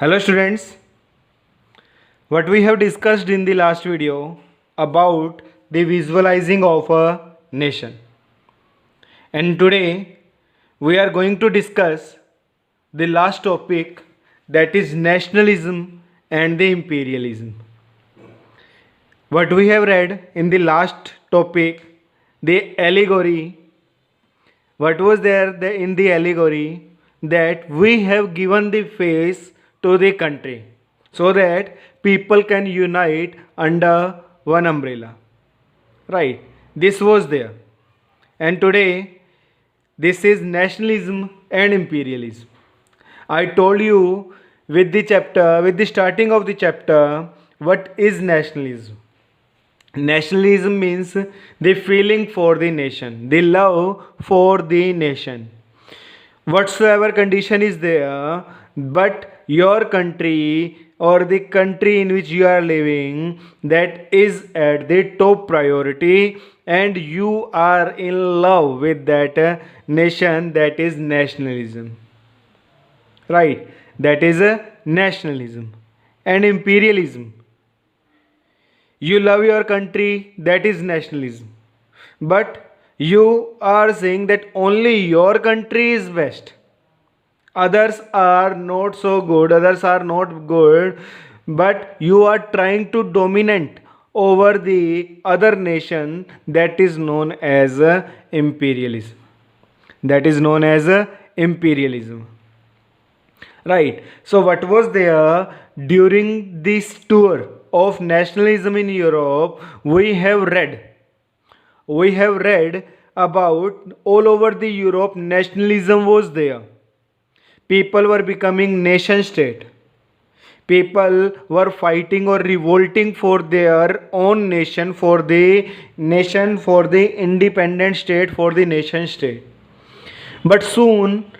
Hello students, what we have discussed in the last video about the visualizing of a nation, and today we are going to discuss the last topic, that is nationalism and the imperialism. What we have read in the last topic, the allegory, what was there in the allegory, that we have given the face to the country so that people can unite under one umbrella, right? This was there, and today this is nationalism and imperialism. I told you with the starting of the chapter, what is nationalism. Nationalism means the feeling for the nation, the love for the nation. Whatsoever condition is there, but your country or the country in which you are living, that is at the top priority, and you are in love with that nation, that is nationalism, right? That is a nationalism. And imperialism, you love your country, that is nationalism, but you are saying that only your country is best, others are not so good, others are not good, but you are trying to dominate over the other nation, that is known as imperialism. That is known as imperialism, right? So what was there during this tour of nationalism in Europe? We have read about all over the Europe, nationalism was there. People were becoming nation state. People were fighting or revolting for their own nation, for the independent state, for the nation state. But soon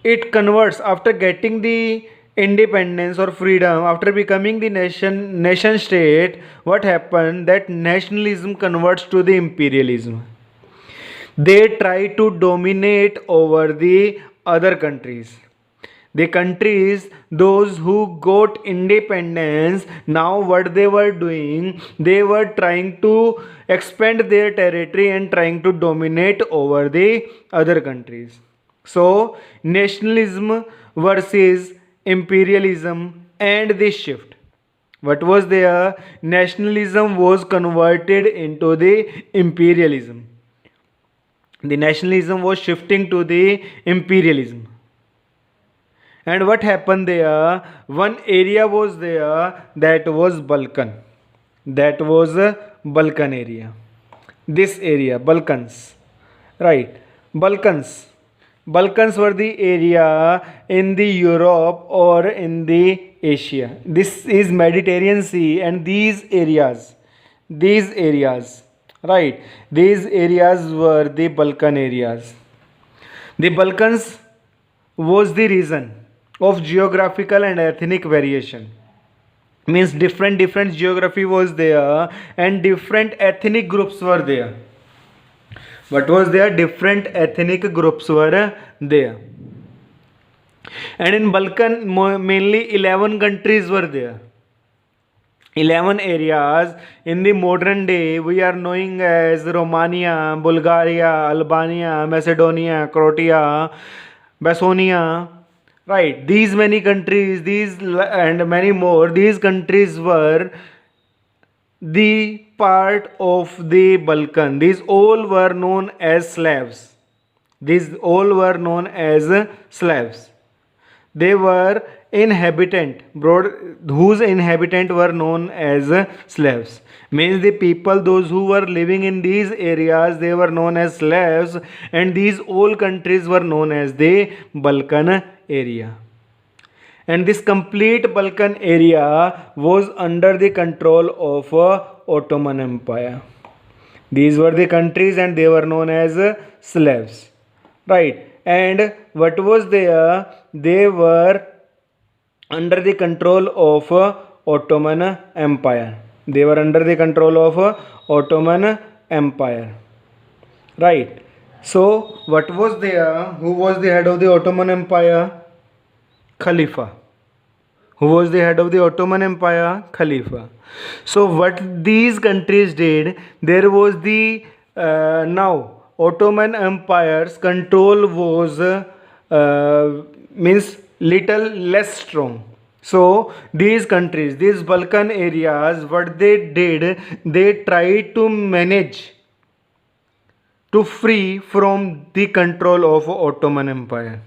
it converts, after getting the independence or freedom, after becoming the nation state, what happened, that nationalism converts to the imperialism. They try to dominate over the other countries, the countries those who got independence. Now what they were doing, they were trying to expand their territory and trying to dominate over the other countries. So nationalism versus imperialism, and this shift, what was there, nationalism was converted into the imperialism. The nationalism was shifting to the imperialism. And what happened there, one area was there, that was Balkan. That was a Balkan area. This area, Balkans, right? Balkans were the area in the Europe or in the Asia. This is Mediterranean Sea, and these areas, right? These areas were the Balkan areas. The Balkans was the region of geographical and ethnic variation. Means different geography was there, and different ethnic groups were there. What was there? Different ethnic groups were there. And in Balkan, mainly 11 countries were there. 11 areas in the modern day we are knowing as Romania, Bulgaria, Albania, Macedonia, Croatia, Basonia, right? These many countries, these and many more, these countries were the part of the Balkan. These all were known as Slavs. These all were known as Slavs. They were whose inhabitant were known as Slavs. Means the people, those who were living in these areas, they were known as Slavs, and these all countries were known as the Balkan area. And this complete Balkan area was under the control of Ottoman Empire. These were the countries, and they were known as Slavs, right? And what was there, they were under the control of Ottoman Empire. They were under the control of Ottoman Empire, right? So what was there, who was the head of the Ottoman Empire? Khalifa. Who was the head of the Ottoman Empire? Khalifa. So what these countries did, there was the now Ottoman Empire's control was means little less strong. So these countries, these Balkan areas, what they did, they tried to manage to free from the control of Ottoman Empire.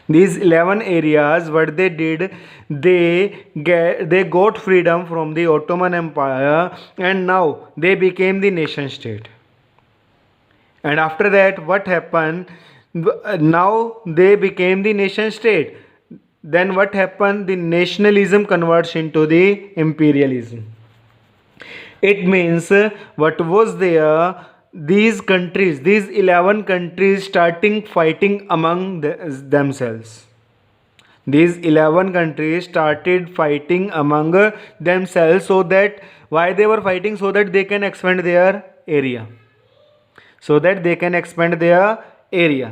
These 11 areas, what they did, they got freedom from the Ottoman Empire, and now they became the nation state. And after that, what happened? Now they became the nation state. Then what happened? The nationalism converts into the imperialism. It means what was there, these countries, these 11 countries starting fighting among themselves. These 11 countries started fighting among themselves, so that why they were fighting? So that they can expand their area. So that they can expand their area.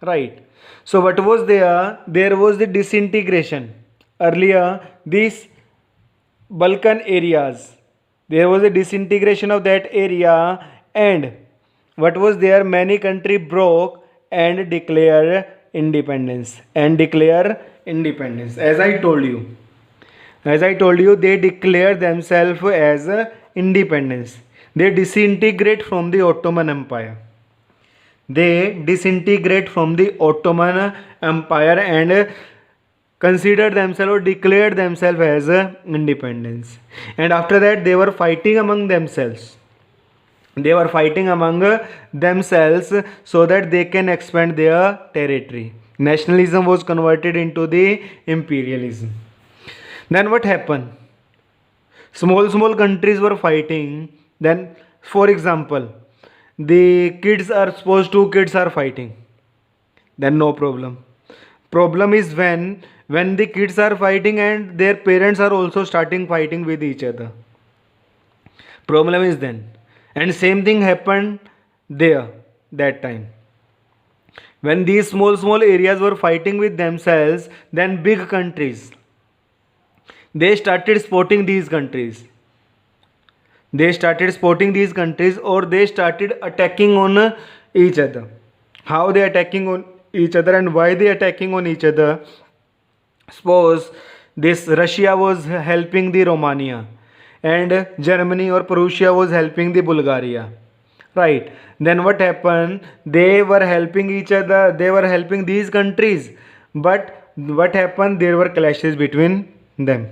Right. So what was there? There was the disintegration. Earlier, these Balkan areas, there was a disintegration of that area, and what was there? Many country broke and declare independence. As I told you, they declare themselves as independence. They disintegrate from the Ottoman Empire. They disintegrate from the Ottoman Empire and considered themselves or declared themselves as independence. And after that, they were fighting among themselves. They were fighting among themselves so that they can expand their territory. Nationalism was converted into the imperialism. Then what happened? Small countries were fighting. Then, for example, the kids are fighting. Then no problem. Problem is when the kids are fighting and their parents are also starting fighting with each other. Problem is then. And same thing happened there that time. When these small areas were fighting with themselves, then big countries, they started supporting these countries. Or they started attacking on each other. How they attacking on each other and why they attacking on each other? Suppose this Russia was helping the Romania and Germany or Prussia was helping the Bulgaria. Right. Then what happened? They were helping each other. They were helping these countries. But what happened? There were clashes between them.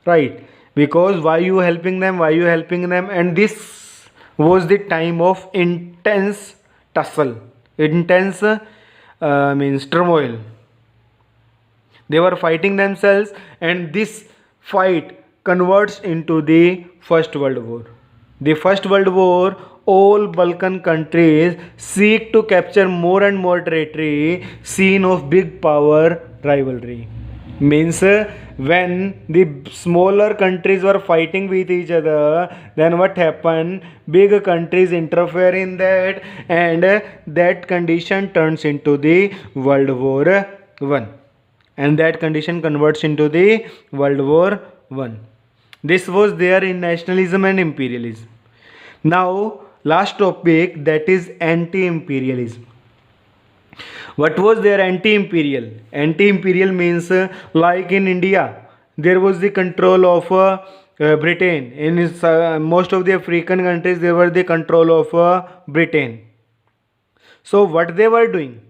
Right. Because why you helping them? And this was the time of intense tussle. Intense means turmoil. They were fighting themselves, and this fight converts into the First World War. The First World War, all Balkan countries seek to capture more and more territory, scene of big power rivalry. Means when the smaller countries were fighting with each other, then what happened? Big countries interfere in that, and that condition turns into the World War I. And that condition converts into the World War I. This was there in nationalism and imperialism. Now, last topic, that is anti-imperialism. What was their anti-imperial? Anti-imperial means like in India, there was the control of Britain. In most of the African countries, there were the control of Britain. So what they were doing?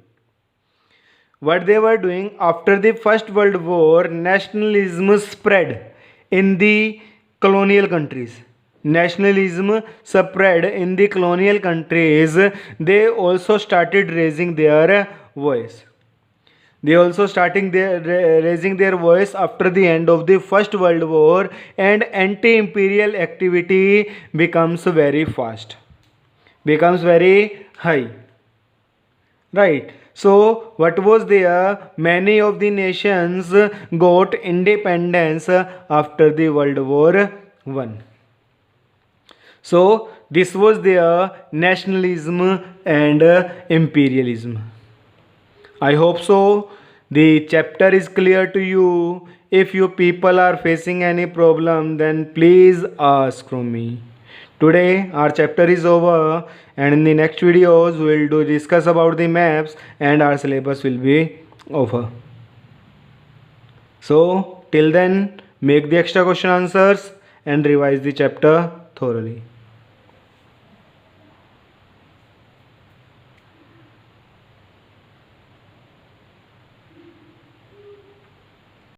After the First World War, nationalism spread in the colonial countries. They also started raising their voice. Raising their voice after the end of the First World War, and anti-imperial activity becomes very fast, becomes very high. Right. So what was there? Many of the nations got independence after the World War I. So this was their nationalism and imperialism. I hope so the chapter is clear to you. If you people are facing any problem, then please ask from me. Today our chapter is over, and in the next videos we will discuss about the maps and our syllabus will be over. So till then, make the extra question answers and revise the chapter thoroughly.